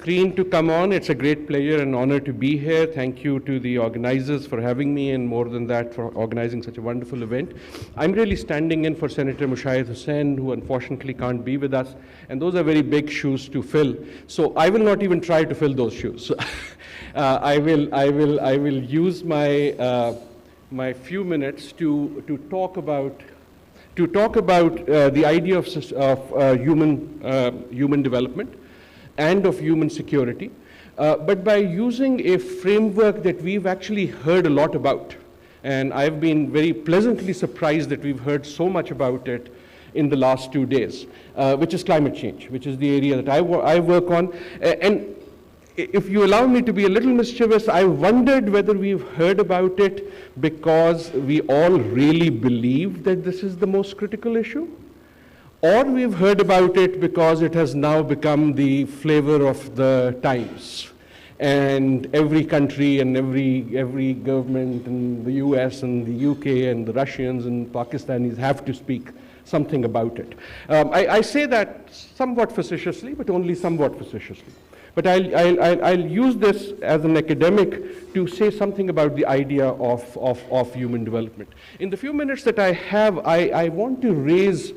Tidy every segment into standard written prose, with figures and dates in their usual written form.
Screen to come on. It's a great pleasure and honor to be here. Thank you to the organizers for having me, and more than that, for organizing such a wonderful event. I'm really standing in for Senator Mushahid Hussain, who unfortunately can't be with us, and those are very big shoes to fill. So I will not even try to fill those shoes. I will use my few minutes to talk about the idea of human development and of human security, but by using a framework that we've actually heard a lot about. And I've been very pleasantly surprised that we've heard so much about it in the last 2 days, which is climate change, which is the area that I work on. And if you allow me to be a little mischievous, I wondered whether we've heard about it because we all really believe that this is the most critical issue, or we've heard about it because it has now become the flavor of the times. And every country and every government in the US and the UK and the Russians and Pakistanis have to speak something about it. I say that somewhat facetiously, but only somewhat facetiously. But I'll use this as an academic to say something about the idea of human development. In the few minutes that I have, I want to raise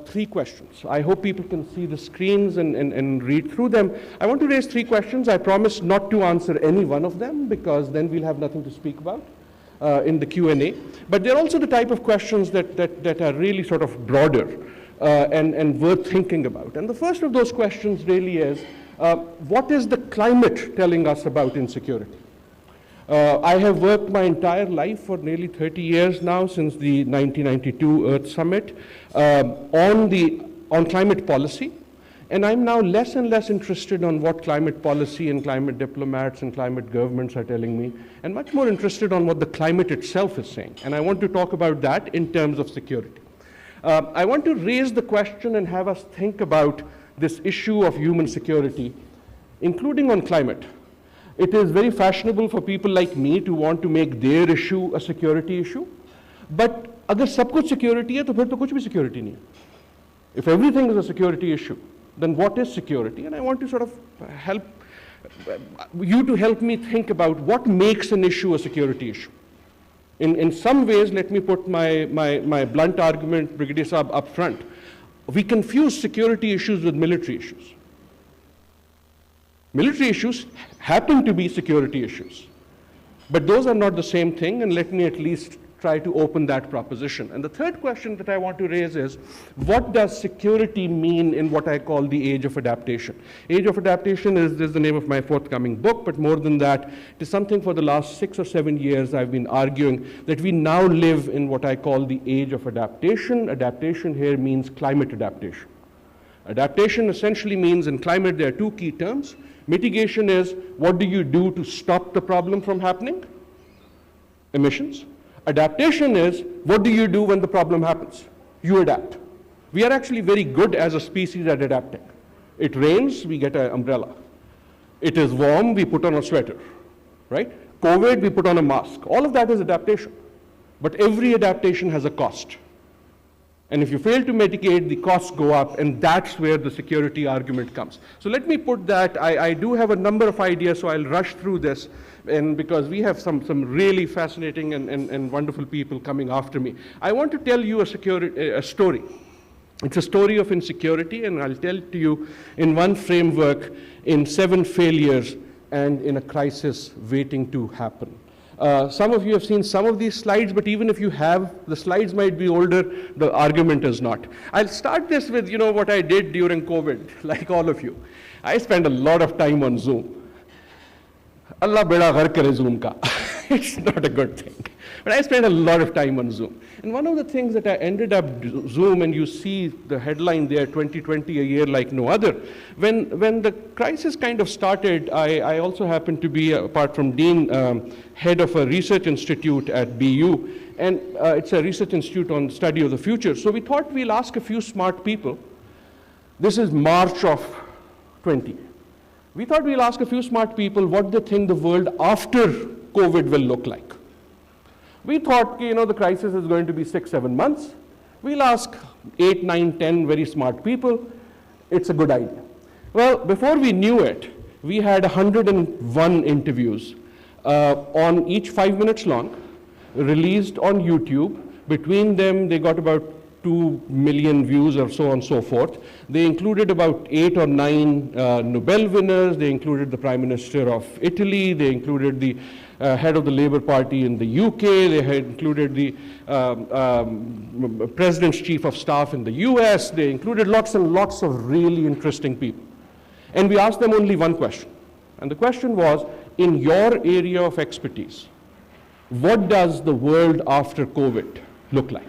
3 questions. I hope people can see the screens and read through them. I want to raise 3 questions. I promise not to answer any one of them, because then we'll have nothing to speak about in the Q&A. But they're also the type of questions that are really sort of broader and worth thinking about. And the first of those questions really is, what is the climate telling us about insecurity? I have worked my entire life for nearly 30 years now, since the 1992 Earth Summit, on climate policy. And I'm now less and less interested on what climate policy and climate diplomats and climate governments are telling me, and much more interested on what the climate itself is saying. And I want to talk about that in terms of security. I want to raise the question and have us think about this issue of human security, including on climate. It is very fashionable for people like me to want to make their issue a security issue. But अगर सब कुछ security है, तो फिर तो कुछ भी security नहीं है. If everything is a security issue, then what is security? And I want to sort of help you to help me think about what makes an issue a security issue. In some ways, let me put my blunt argument, Brigadier Saab, up front. We confuse security issues with military issues. Military issues happen to be security issues, but those are not the same thing, and let me at least try to open that proposition. And the third question that I want to raise is, what does security mean in what I call the age of adaptation? Age of adaptation is the name of my forthcoming book, but more than that, it is something for the last 6 or 7 years I've been arguing that we now live in what I call the age of adaptation. Adaptation here means climate adaptation. Adaptation essentially means, in climate there are 2 key terms. Mitigation is, what do you do to stop the problem from happening? Emissions. Adaptation is, what do you do when the problem happens? You adapt. We are actually very good as a species at adapting. It rains, we get an umbrella. It is warm, we put on a sweater, right? COVID, we put on a mask. All of that is adaptation. But every adaptation has a cost. And if you fail to mitigate, the costs go up, and that's where the security argument comes. So let me put that. I do have a number of ideas, so I'll rush through this, and because we have some really fascinating and wonderful people coming after me. I want to tell you a story. It's a story of insecurity, and I'll tell it to you in one framework, in 7 failures, and in a crisis waiting to happen. Some of you have seen some of these slides, but even if you have, the slides might be older, the argument is not. I'll start this with, what I did during COVID, like all of you. I spent a lot of time on Zoom. Allah beda ghar kare Zoom ka. It's not a good thing. But I spent a lot of time on Zoom. And one of the things that I ended up Zoom, and you see the headline there, 2020, a year like no other. When the crisis kind of started, I also happened to be, apart from Dean, head of a research institute at BU. And it's a research institute on study of the future. So we thought we'll ask a few smart people. This is March of 20. We thought we'll ask a few smart people what they think the world after COVID will look like. We thought, the crisis is going to be 6-7 months. We'll ask 8, 9, 10 very smart people. It's a good idea. Well, before we knew it, we had 101 interviews, on each 5 minutes long, released on YouTube. Between them, they got about 2 million views or so on and so forth. They included about 8 or 9 Nobel winners. They included the Prime Minister of Italy. They included the head of the Labour Party in the UK. They had included the President's Chief of Staff in the US. They included lots and lots of really interesting people. And we asked them only one question. And the question was, in your area of expertise, what does the world after COVID look like?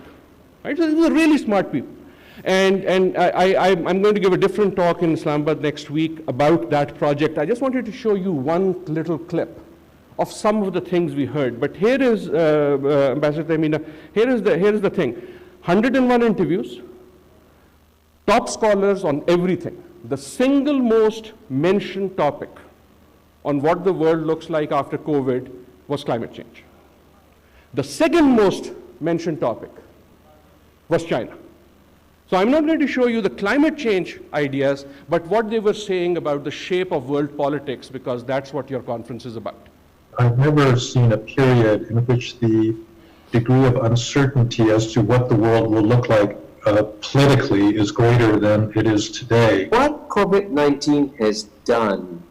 Right? So these are really smart people. And I'm going to give a different talk in Islamabad next week about that project. I just wanted to show you one little clip of some of the things we heard. But here is, Ambassador Tahmina, here is the thing. 101 interviews, top scholars on everything. The single most mentioned topic on what the world looks like after COVID was climate change. The second most mentioned topic was China. So I'm not going to show you the climate change ideas, but what they were saying about the shape of world politics, because that's what your conference is about. I've never seen a period in which the degree of uncertainty as to what the world will look like politically is greater than it is today. What COVID-19 has done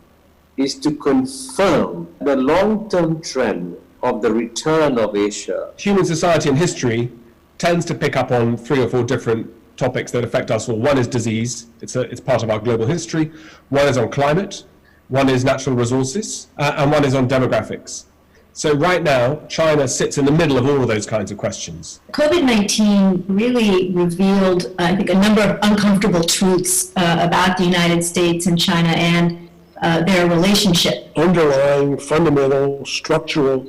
is to confirm the long-term trend of the return of Asia. Human society and history tends to pick up on 3 or 4 different topics that affect us all. One is disease, it's part of our global history. One is on climate, one is natural resources, and one is on demographics. So right now, China sits in the middle of all of those kinds of questions. COVID-19 really revealed, I think, a number of uncomfortable truths about the United States and China and their relationship. Underlying fundamental structural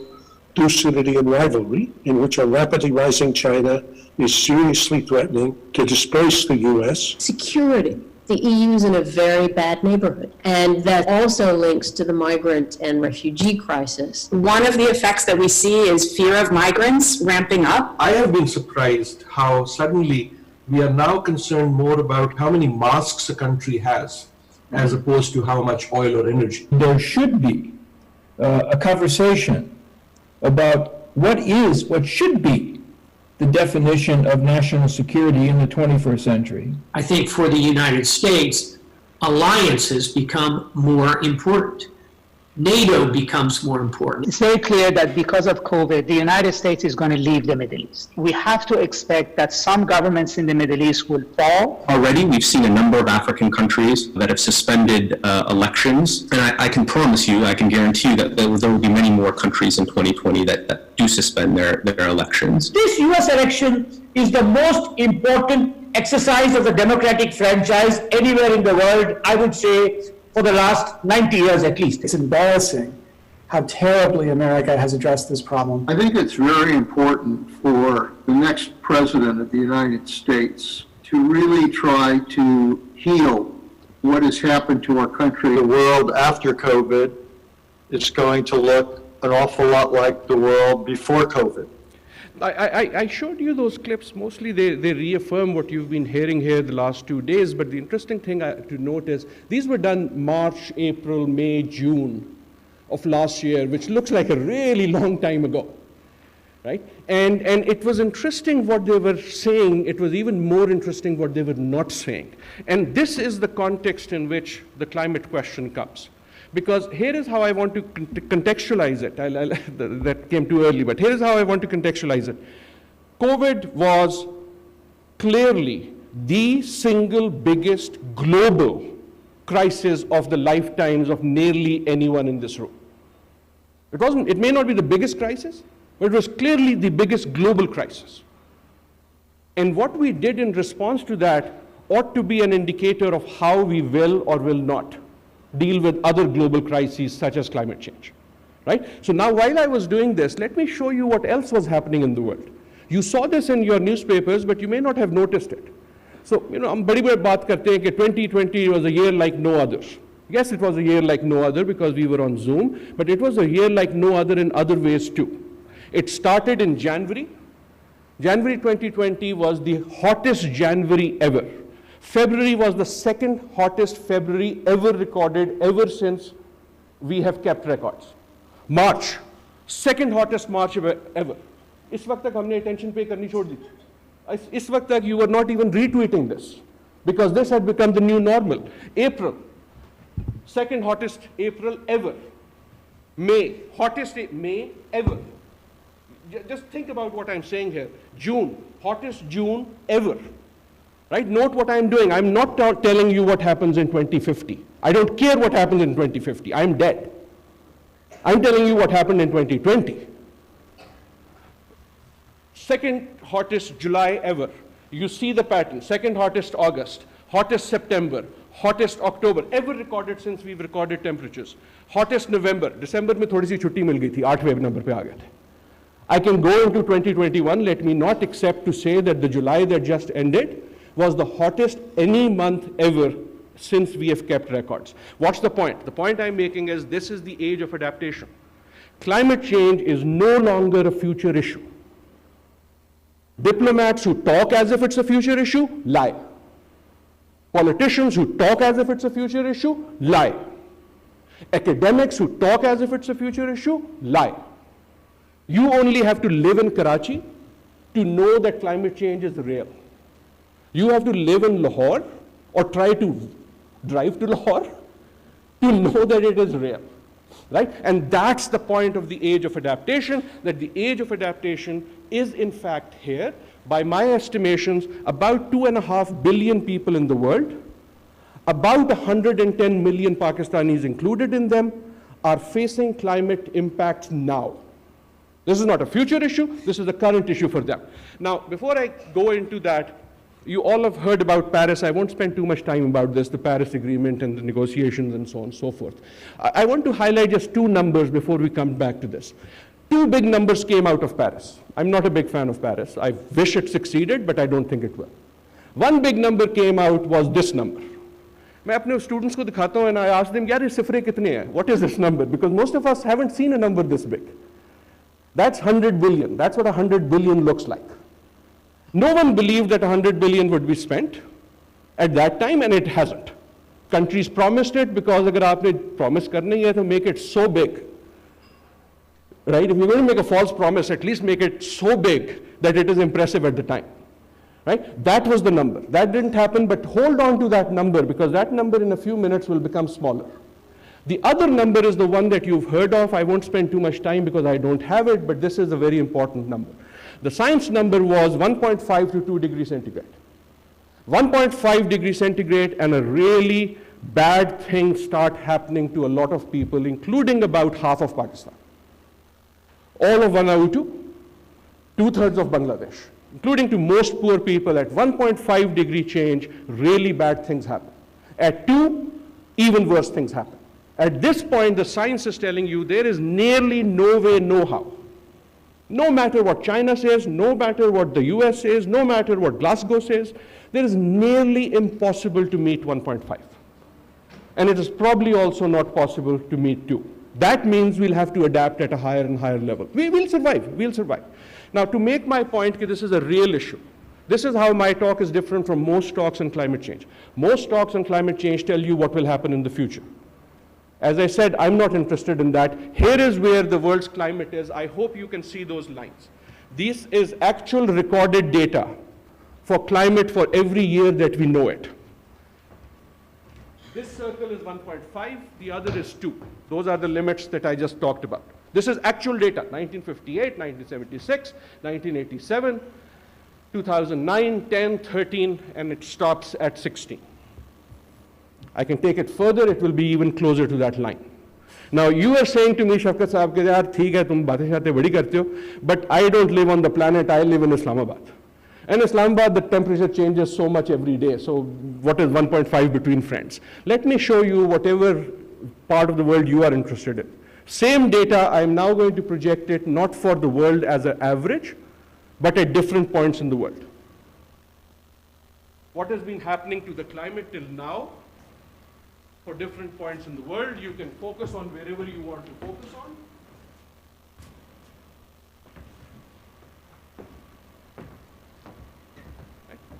lucidity and rivalry, in which a rapidly rising China is seriously threatening to displace the U.S. Security. The EU is in a very bad neighborhood, and that also links to the migrant and refugee crisis. One of the effects that we see is fear of migrants ramping up. I have been surprised how suddenly we are now concerned more about how many masks a country has as opposed to how much oil or energy. There should be a conversation about what should be the definition of national security in the 21st century. I think for the United States, alliances become more important. NATO becomes more important. It's very clear that because of COVID, the United States is going to leave the Middle East. We have to expect that some governments in the Middle East will fall. Already, we've seen a number of African countries that have suspended elections. And I can promise you, I can guarantee you that there will be many more countries in 2020 that do suspend their elections. This US election is the most important exercise of the democratic franchise anywhere in the world, I would say, for the last 90 years at least. It's embarrassing how terribly America has addressed this problem. I think it's very important for the next president of the United States to really try to heal what has happened to our country. The world after COVID is going to look an awful lot like the world before COVID. I showed you those clips. Mostly they reaffirm what you've been hearing here the last 2 days, but the interesting thing to note is these were done March, April, May, June of last year, which looks like a really long time ago, right? And it was interesting what they were saying. It was even more interesting what they were not saying. And this is the context in which the climate question comes. Because here is how I want to contextualize it. That came too early, but here is how I want to contextualize it. COVID was clearly the single biggest global crisis of the lifetimes of nearly anyone in this room. It may not be the biggest crisis, but it was clearly the biggest global crisis. And what we did in response to that ought to be an indicator of how we will or will not deal with other global crises such as climate change, right? So now while I was doing this, let me show you what else was happening in the world. You saw this in your newspapers, but you may not have noticed it. So, हम बड़ी बड़ी बात करते हैं कि 2020 was a year like no others. Yes, it was a year like no other because we were on Zoom, but it was a year like no other in other ways too. It started in January. January 2020 was the hottest January ever. February was the second hottest February ever recorded ever since we have kept records. March, second hottest March ever. इस वक्त तक हमने attention pay करनी छोड़ दी थी. इस वक्त तक you were not even retweeting this because this had become the new normal. April, second hottest April ever. May, hottest May ever. Just think about what I'm saying here. June, hottest June ever. Right? Note what I'm doing. I'm not telling you what happens in 2050. I don't care what happens in 2050. I'm dead. I'm telling you what happened in 2020. Second hottest July ever. You see the pattern. Second hottest August, hottest September, hottest October ever recorded since we've recorded temperatures. Hottest November. December में थोड़ी सी छुट्टी मिल गई थी, 8वें number पे आ गए थे. I can go into 2021. Let me not accept to say that the July that just ended was the hottest any month ever since we have kept records. What's the point? The point I'm making is this is the age of adaptation. Climate change is no longer a future issue. Diplomats who talk as if it's a future issue, lie. Politicians who talk as if it's a future issue, lie. Academics who talk as if it's a future issue, lie. You only have to live in Karachi to know that climate change is real. You have to live in Lahore or try to drive to Lahore to know that it is real, right? And that's the point of the age of adaptation, that the age of adaptation is in fact here. By my estimations, about 2.5 billion people in the world, about 110 million Pakistanis included in them, are facing climate impacts now. This is not a future issue, this is a current issue for them. Now, before I go into that, you all have heard about Paris. I won't spend too much time about this, the Paris Agreement and the negotiations and so on and so forth. I want to highlight just two numbers before we come back to this. Two big numbers came out of Paris. I'm not a big fan of Paris. I wish it succeeded, but I don't think it will. One big number came out was this number. मैं अपने students को दिखाता हूँ and I ask them, यार ये सिफरे कितने हैं? What is this number? Because most of us haven't seen a number this big. That's 100 billion. That's what 100 billion looks like. No one believed that 100 billion would be spent at that time, and it hasn't. Countries promised it because अगर आपने promise करनी है तो make it so big. Right? If you're going to make a false promise, at least make it so big that it is impressive at the time. Right? That was the number. That didn't happen, but hold on to that number because that number in a few minutes will become smaller. The other number is the one that you've heard of. I won't spend too much time because I don't have it, but this is a very important number. The science number was 1.5 to 2 degrees centigrade. 1.5 degrees centigrade and a really bad thing start happening to a lot of people, including about half of Pakistan. All of Vanuatu, 2/3 of Bangladesh, including to most poor people. At 1.5 degree change, really bad things happen. At 2, even worse things happen. At this point, the science is telling you there is nearly no way, no how. No matter what China says, no matter what the US says, no matter what Glasgow says, there is nearly impossible to meet 1.5. And it is probably also not possible to meet 2. That means we'll have to adapt at a higher and higher level. We will survive, we'll survive. Now, to make my point, this is a real issue. This is how my talk is different from most talks on climate change. Most talks on climate change tell you what will happen in the future. As I said, I'm not interested in that. Here is where the world's climate is. I hope you can see those lines. This is actual recorded data for climate for every year that we know it. This circle is 1.5, the other is 2. Those are the limits that I just talked about. This is actual data, 1958, 1976, 1987, 2009, 10, 13, and it stops at 16. I can take it further, it will be even closer to that line. Now, you are saying to me, Shafkat Saab, कि यार ठीक है तुम बातें शातें बड़ी करते हो, but I don't live on the planet, I live in Islamabad. In Islamabad, the temperature changes so much every day, so what is 1.5 between friends? Let me show you whatever part of the world you are interested in. Same data, I am now going to project it not for the world as an average, but at different points in the world. What has been happening to the climate till now? For different points in the world, you can focus on wherever you want to focus on.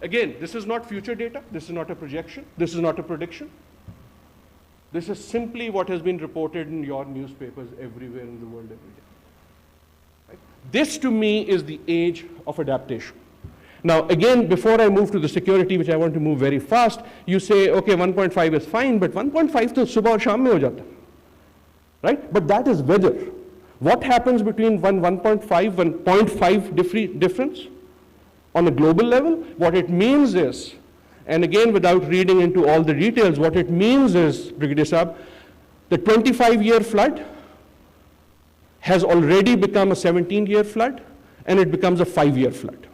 Again, this is not future data, this is not a projection, this is not a prediction. This is simply what has been reported in your newspapers everywhere in the world every day. Right? This, to me, is the age of adaptation. Now, again, before I move to the security, which I want to move very fast, you say, okay, 1.5 is fine, but 1.5 to subah aur sham mein ho jata. Right? But that is weather. What happens between 1.5, 1.5 difference on a global level? What it means is, and again, without reading into all the details, what it means is, Brigadier Saab, the 25-year flood has already become a 17-year flood, and it becomes a 5-year flood.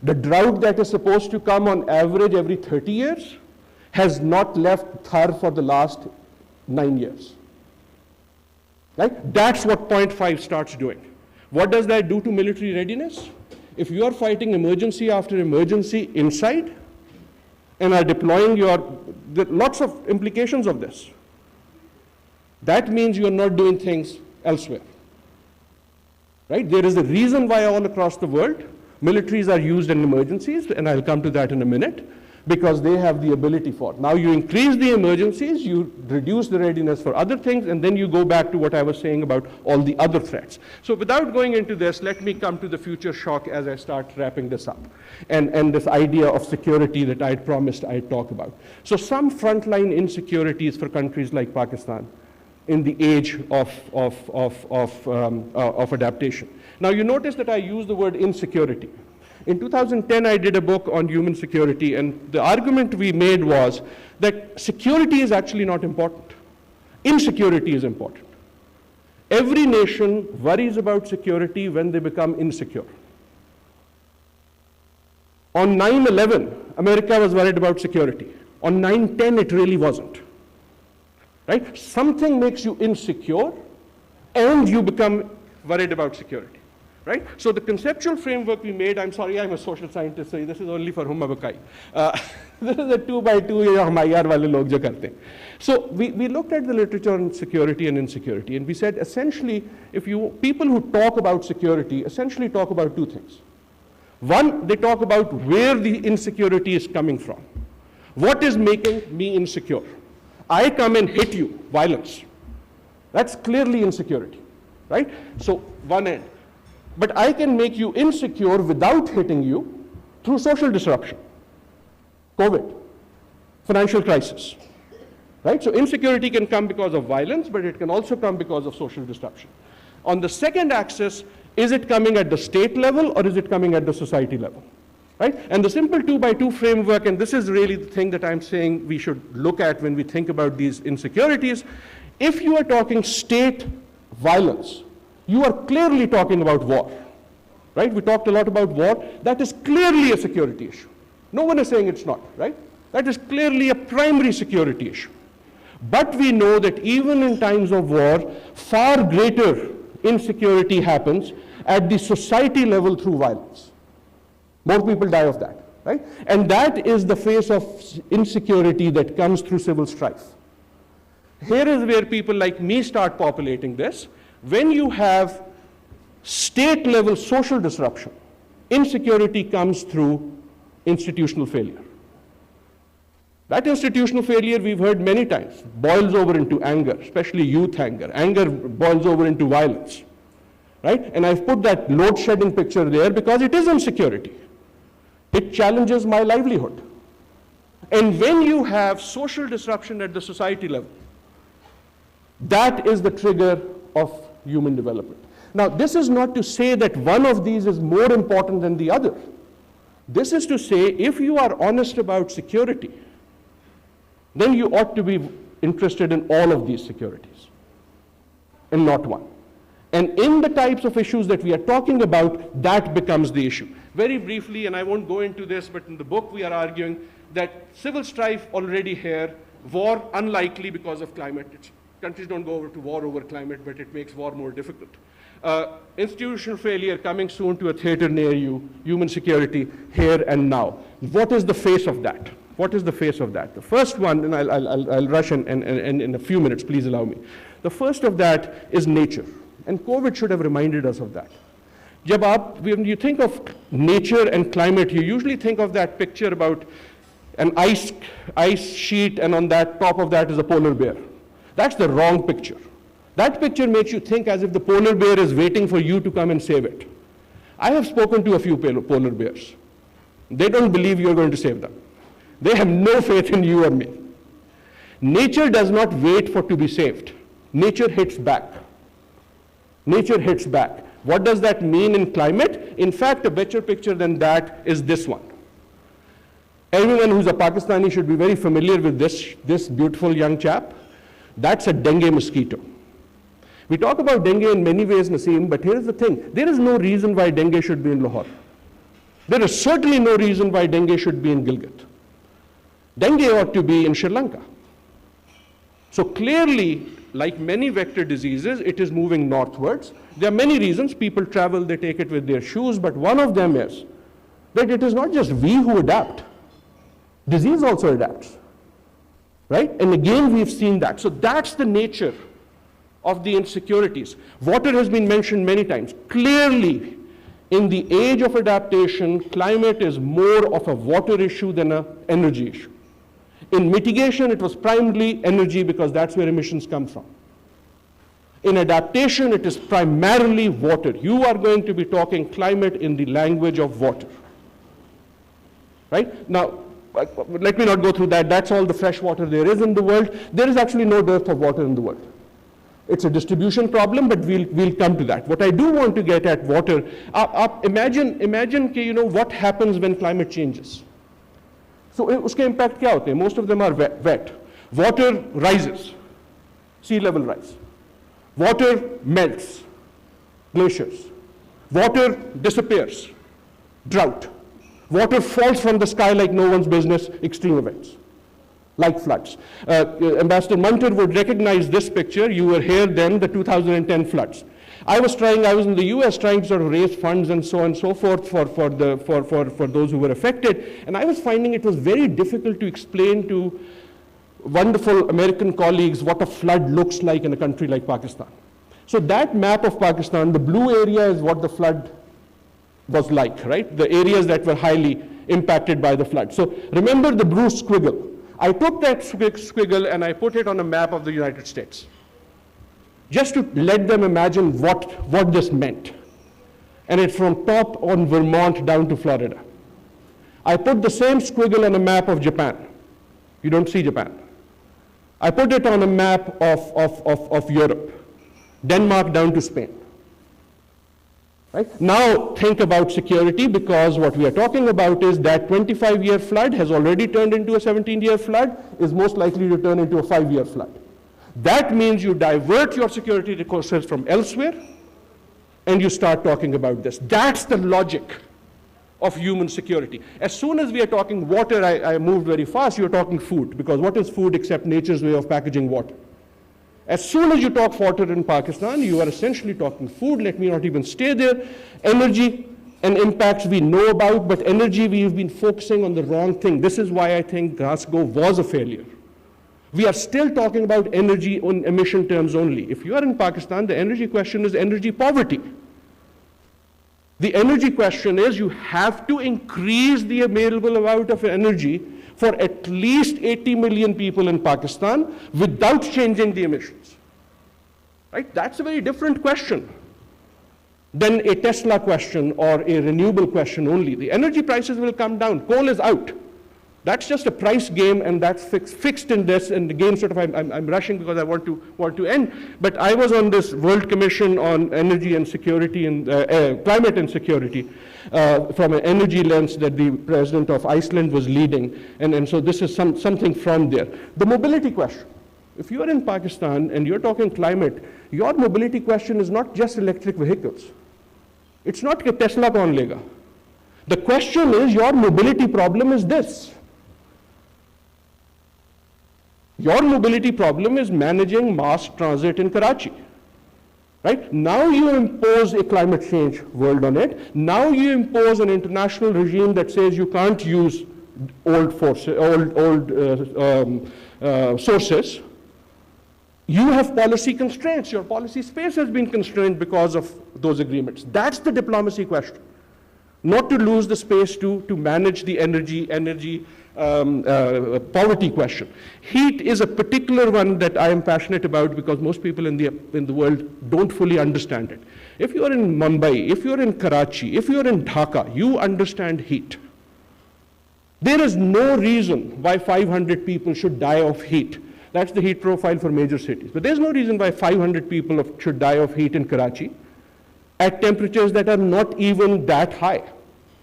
The drought that is supposed to come on average every 30 years has not left Thar for the last 9 years. Right? That's what 0.5 starts doing. What does that do to military readiness? If you are fighting emergency after emergency inside and are deploying lots of implications of this. That means you are not doing things elsewhere. Right? There is a reason why all across the world militaries are used in emergencies, and I'll come to that in a minute, because they have the ability for it. Now you increase the emergencies, you reduce the readiness for other things, and then you go back to what I was saying about all the other threats. So without going into this, let me come to the future shock as I start wrapping this up, and this idea of security that I had promised I'd talk about. So some frontline insecurities for countries like Pakistan in the age of adaptation. Now you notice that I use the word insecurity. In 2010, I did a book on human security, and the argument we made was that security is actually not important. Insecurity is important. Every nation worries about security when they become insecure. On 9/11, America was worried about security. On 9/10, it really wasn't. Right? Something makes you insecure, and you become worried about security. Right? So the conceptual framework we made, I'm sorry, I'm a social scientist, so this is only for Humma Bakai. This is a 2x2, Humayar wale log jo karte hain. So we looked at the literature on security and insecurity, and we said essentially, people who talk about security essentially talk about two things. One, they talk about where the insecurity is coming from. What is making me insecure? I come and hit you, violence. That's clearly insecurity, right? So one end. But I can make you insecure without hitting you through social disruption. COVID, financial crisis, right? So insecurity can come because of violence, but it can also come because of social disruption. On the second axis, is it coming at the state level or is it coming at the society level, right? And the simple 2x2 framework, and this is really the thing that I'm saying we should look at when we think about these insecurities. If you are talking state violence, you are clearly talking about war, right? We talked a lot about war. That is clearly a security issue. No one is saying it's not, right? That is clearly a primary security issue. But we know that even in times of war, far greater insecurity happens at the society level through violence. More people die of that, right? And that is the face of insecurity that comes through civil strife. Here is where people like me start populating this. When you have state level social disruption, insecurity comes through institutional failure. That institutional failure, we've heard many times, boils over into anger, especially youth anger. Anger boils over into violence, right? And I've put that load shedding picture there because it is insecurity. It challenges my livelihood. And when you have social disruption at the society level, that is the trigger of human development. Now, this is not to say that one of these is more important than the other. This is to say, if you are honest about security, then you ought to be interested in all of these securities, and not one. And in the types of issues that we are talking about, that becomes the issue. Very briefly, and I won't go into this, but in the book we are arguing that civil strife already here, war unlikely because of climate. Countries don't go to war over climate, but it makes war more difficult. Institutional failure coming soon to a theater near you, human security here and now. What is the face of that? What is the face of that? The first one, and I'll rush in a few minutes, please allow me. The first of that is nature, and COVID should have reminded us of that. When you think of nature and climate, you usually think of that picture about an ice sheet, and on that top of that is a polar bear. That's the wrong picture. That picture makes you think as if the polar bear is waiting for you to come and save it. I have spoken to a few polar bears. They don't believe you're going to save them. They have no faith in you or me. Nature does not wait for to be saved. Nature hits back. Nature hits back. What does that mean in climate? In fact, a better picture than that is this one. Everyone who's a Pakistani should be very familiar with this beautiful young chap. That's a dengue mosquito. We talk about dengue in many ways, Naseem, but here's the thing. There is no reason why dengue should be in Lahore. There is certainly no reason why dengue should be in Gilgit. Dengue ought to be in Sri Lanka. So clearly, like many vector diseases, it is moving northwards. There are many reasons. People travel, they take it with their shoes, but one of them is that it is not just we who adapt. Disease also adapts, right? And again, we've seen that. So that's the nature of the insecurities. Water has been mentioned many times. Clearly, in the age of adaptation, climate is more of a water issue than an energy issue. In mitigation, it was primarily energy because that's where emissions come from. In adaptation, it is primarily water. You are going to be talking climate in the language of water, right? Now, let me not go through that. That's all the fresh water there is in the world. There is actually no dearth of water in the world. It's a distribution problem, but we'll come to that. What I do want to get at water, imagine what happens when climate changes. So uske impact kya hote hain? Most of them are wet. Water rises, sea level rise. Water melts, glaciers. Water disappears, drought. Water falls from the sky like no one's business, extreme events, like floods. Ambassador Munter would recognize this picture. You were here then, the 2010 floods. I was in the US trying to sort of raise funds and so on and so forth for those who were affected. And I was finding it was very difficult to explain to wonderful American colleagues what a flood looks like in a country like Pakistan. So that map of Pakistan, the blue area is what the flood was like, right? The areas that were highly impacted by the flood. So remember the blue squiggle. I took that squiggle and I put it on a map of the United States, just to let them imagine what this meant. And it's from top on Vermont down to Florida. I put the same squiggle on a map of Japan. You don't see Japan. I put it on a map of Europe, Denmark down to Spain. Right? Now think about security, because what we are talking about is that 25-year flood has already turned into a 17-year flood, is most likely to turn into a 5-year flood. That means you divert your security resources from elsewhere and you start talking about this. That's the logic of human security. As soon as we are talking water, I moved very fast, you're talking food, because what is food except nature's way of packaging water? As soon as you talk water in Pakistan, you are essentially talking food. Let me not even stay there. Energy and impacts we know about, but energy we've been focusing on the wrong thing. This is why I think Glasgow was a failure. We are still talking about energy in emission terms only. If you are in Pakistan, the energy question is energy poverty. The energy question is you have to increase the available amount of energy for at least 80 million people in Pakistan without changing the emissions. Right? That's a very different question than a Tesla question or a renewable question only. The energy prices will come down. Coal is out. That's just a price game, and that's fixed in this. And again, sort of, I'm rushing because I want to end. But I was on this World Commission on Energy and Security and Climate and Security from an energy lens that the president of Iceland was leading, and so this is something from there. The mobility question. If you are in Pakistan and you're talking climate, your mobility question is not just electric vehicles. It's not कि Tesla कौन लेगा. The question is, your mobility problem is this. Your mobility problem is managing mass transit in Karachi. Right? Now you impose a climate change world on it. Now you impose an international regime that says you can't use old sources. You have policy constraints. Your policy space has been constrained because of those agreements. That's the diplomacy question. Not to lose the space to manage the energy poverty question. Heat is a particular one that I am passionate about because most people in the world don't fully understand it. If you're in Mumbai, if you're in Karachi, if you're in Dhaka, you understand heat. There is no reason why 500 people should die of heat. That's the heat profile for major cities. But there's no reason why 500 people should die of heat in Karachi at temperatures that are not even that high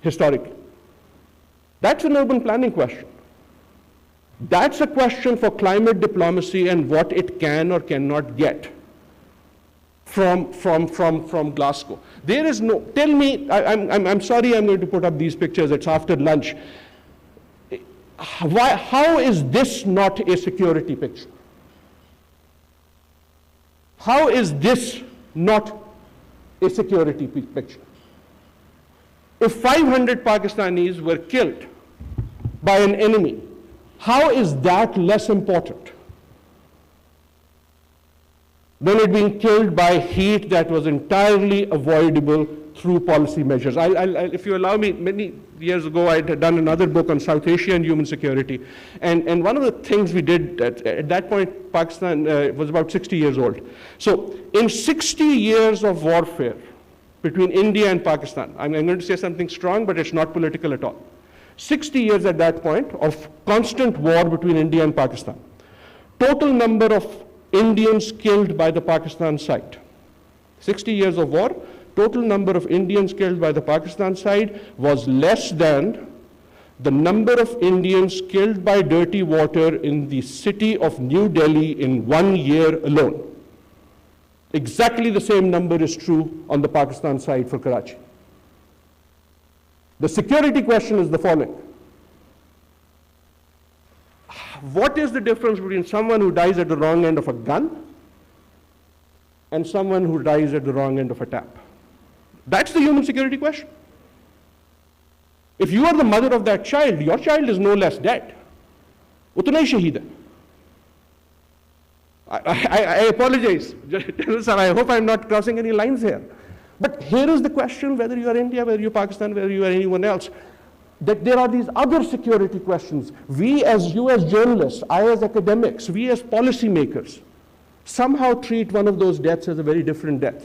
historically. That's an urban planning question. That's a question for climate diplomacy and what it can or cannot get from Glasgow. There is no, tell me, I'm sorry I'm going to put up these pictures, it's after lunch. How is this not a security picture? How is this not a security picture? If 500 Pakistanis were killed by an enemy, how is that less important than it being killed by heat that was entirely avoidable through policy measures? If you allow me, many years ago I had done another book on South Asia and human security, and one of the things we did at that point, Pakistan was about 60 years old. So in 60 years of warfare between India and Pakistan, I'm going to say something strong, but it's not political at all. 60 years at that point of constant war between India and Pakistan. Total number of Indians killed by the Pakistan side. 60 years of war, total number of Indians killed by the Pakistan side was less than the number of Indians killed by dirty water in the city of New Delhi in 1 year alone. Exactly the same number is true on the Pakistan side for Karachi. The security question is the following. What is the difference between someone who dies at the wrong end of a gun and someone who dies at the wrong end of a tap? That's the human security question. If you are the mother of that child, your child is no less dead. Utna hi shaheed hai. I apologize. I hope I'm not crossing any lines here. But here is the question, whether you are India, whether you are Pakistan, whether you are anyone else, that there are these other security questions. We as you as journalists, I as academics, we as policymakers, somehow treat one of those deaths as a very different death.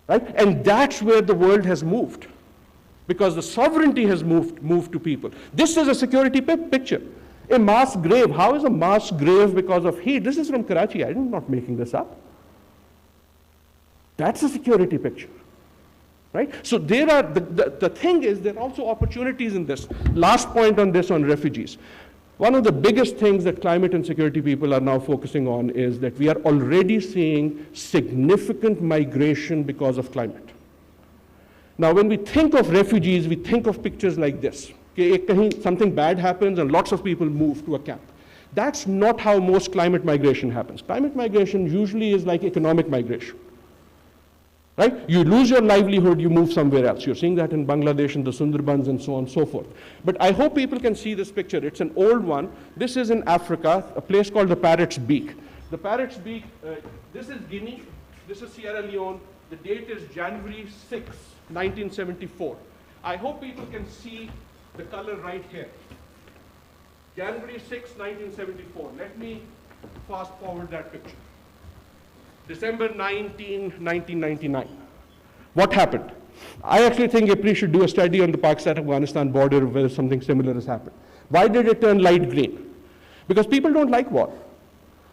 Right? And that's where the world has moved, because the sovereignty has moved to people. This is a security picture. A mass grave. How is a mass grave because of heat? This is from Karachi. I'm not making this up. That's a security picture. Right? So there are, the thing is, there are also opportunities in this. Last point on this, on refugees. One of the biggest things that climate and security people are now focusing on is that we are already seeing significant migration because of climate. Now, when we think of refugees, we think of pictures like this. Something bad happens and lots of people move to a camp. That's not how most climate migration happens. Climate migration usually is like economic migration. Right? You lose your livelihood, you move somewhere else. You're seeing that in Bangladesh and the Sundarbans and so on and so forth. But I hope people can see this picture. It's an old one. This is in Africa, a place called the Parrot's Beak. The Parrot's Beak, this is Guinea, this is Sierra Leone. The date is January 6, 1974. I hope people can see the color right here. January 6, 1974. Let me fast forward that picture. December 19, 1999. What happened? I actually think APRI should do a study on the Pakistan-Afghanistan border where something similar has happened. Why did it turn light green? Because people don't like war.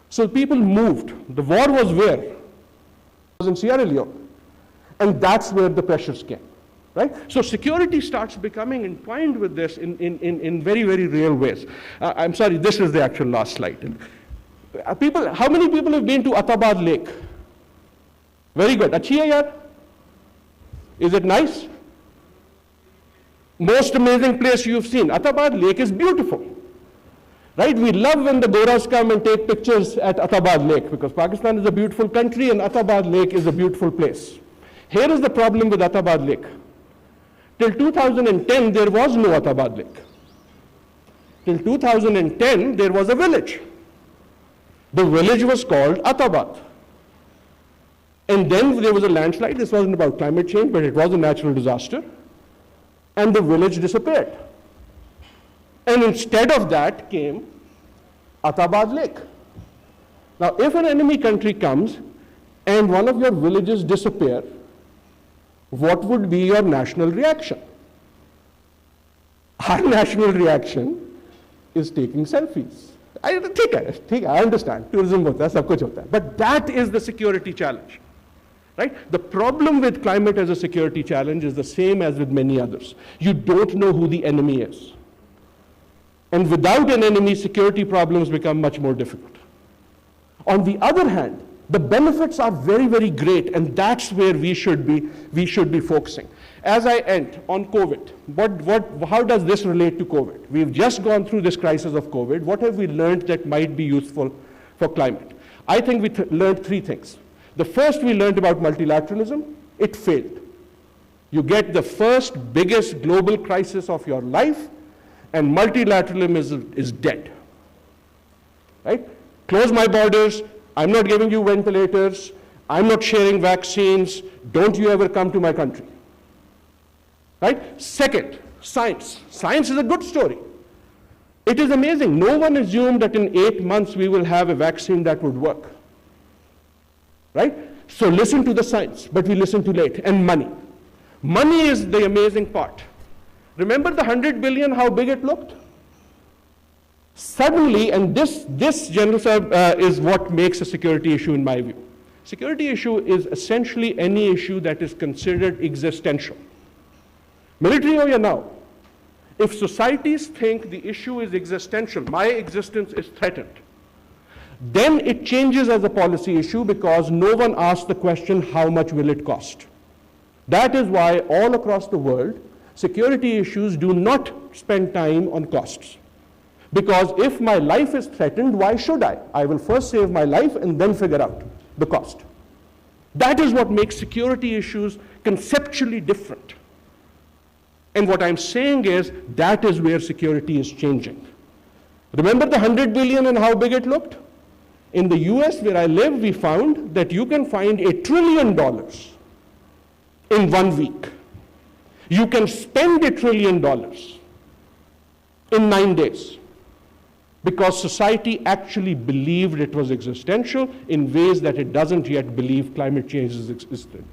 So people moved. The war was where? It was in Sierra Leone. And that's where the pressures came. Right? So security starts becoming entwined with this in very, very real ways. I'm sorry, this is the actual last slide. How many people have been to Atabad Lake? Very good. Achhi hai yaar? Is it nice? Most amazing place you've seen. Atabad Lake is beautiful. Right? We love when the Goras come and take pictures at Atabad Lake, because Pakistan is a beautiful country and Atabad Lake is a beautiful place. Here is the problem with Atabad Lake. Till 2010, there was no Atabad Lake. Till 2010, there was a village. The village was called Atabad. And then there was a landslide. This wasn't about climate change, but it was a natural disaster. And the village disappeared. And instead of that came Atabad Lake. Now, if an enemy country comes and one of your villages disappear, what would be your national reaction? Our national reaction is taking selfies. I understand, tourism hota hai, sab kuch hota hai. But that is the security challenge, right? The problem with climate as a security challenge is the same as with many others. You don't know who the enemy is. And without an enemy, security problems become much more difficult. On the other hand, the benefits are very, very great, and that's where we should be focusing. As I end on COVID, how does this relate to COVID? We've just gone through this crisis of COVID. What have we learned that might be useful for climate? I think we learned three things. The first, we learned about multilateralism. It failed. You get the first biggest global crisis of your life, and multilateralism is dead. Right? Close my borders. I'm not giving you ventilators. I'm not sharing vaccines. Don't you ever come to my country. Right? Second, science. Science is a good story. It is amazing. No one assumed that in 8 months we will have a vaccine that would work. Right? So listen to the science, but we listen too late. And money. Money is the amazing part. Remember the 100 billion, how big it looked? Suddenly, and this General Sahab, is what makes a security issue in my view. Security issue is essentially any issue that is considered existential. Military or now, if societies think the issue is existential, my existence is threatened, then it changes as a policy issue because no one asks the question, how much will it cost? That is why all across the world, security issues do not spend time on costs. Because if my life is threatened, why should I? I will first save my life and then figure out the cost. That is what makes security issues conceptually different. And what I'm saying is that is where security is changing. Remember the 100 billion and how big it looked? In the US where I live, we found that you can find $1 trillion in 1 week. You can spend $1 trillion in 9 days because society actually believed it was existential in ways that it doesn't yet believe climate change is existential.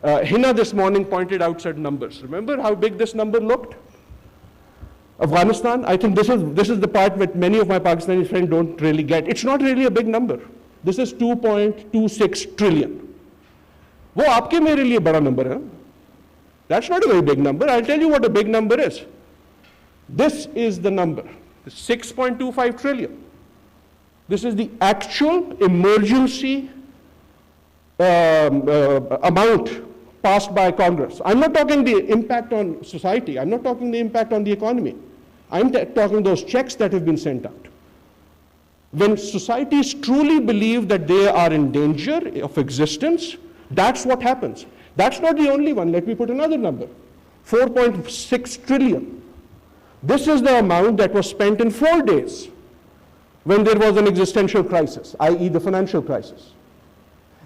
Hina this morning pointed out certain numbers. Remember how big this number looked? Afghanistan, I think this is the part that many of my Pakistani friends don't really get. It's not really a big number. This is 2.26 trillion. वो आपके मेरे लिए बड़ा number है. That's not a very big number. I'll tell you what a big number is. This is the number, 6.25 trillion. This is the actual emergency amount passed by Congress. I'm not talking the impact on society. I'm not talking the impact on the economy. I'm talking those checks that have been sent out. When societies truly believe that they are in danger of existence, that's what happens. That's not the only one. Let me put another number, 4.6 trillion. This is the amount that was spent in 4 days when there was an existential crisis, i.e. the financial crisis.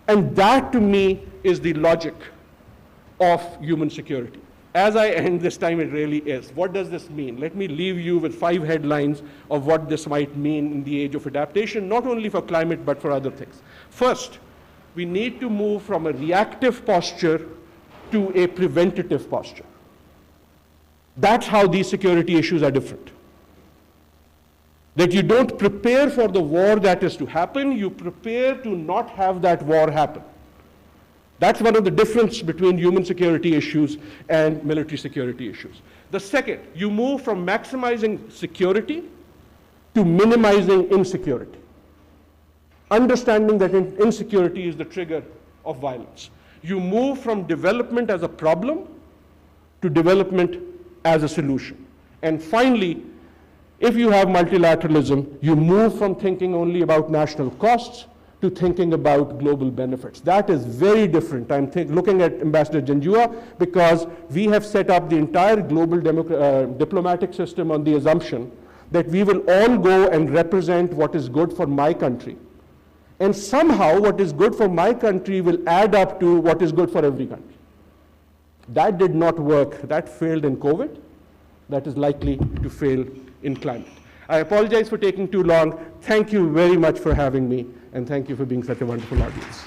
And that to me is the logic of human security. As I end this time, it really is. What does this mean? Let me leave you with 5 headlines of what this might mean in the age of adaptation, not only for climate, but for other things. First, we need to move from a reactive posture to a preventative posture. That's how these security issues are different. That you don't prepare for the war that is to happen, you prepare to not have that war happen. That's one of the differences between human security issues and military security issues. The second, you move from maximizing security to minimizing insecurity. Understanding that insecurity is the trigger of violence. You move from development as a problem to development as a solution. And finally, if you have multilateralism, you move from thinking only about national costs to thinking about global benefits. That is very different. I'm looking at Ambassador Janjua because we have set up the entire global diplomatic system on the assumption that we will all go and represent what is good for my country. And somehow what is good for my country will add up to what is good for every country. That did not work. That failed in COVID. That is likely to fail in climate. I apologize for taking too long. Thank you very much for having me, and thank you for being such a wonderful audience.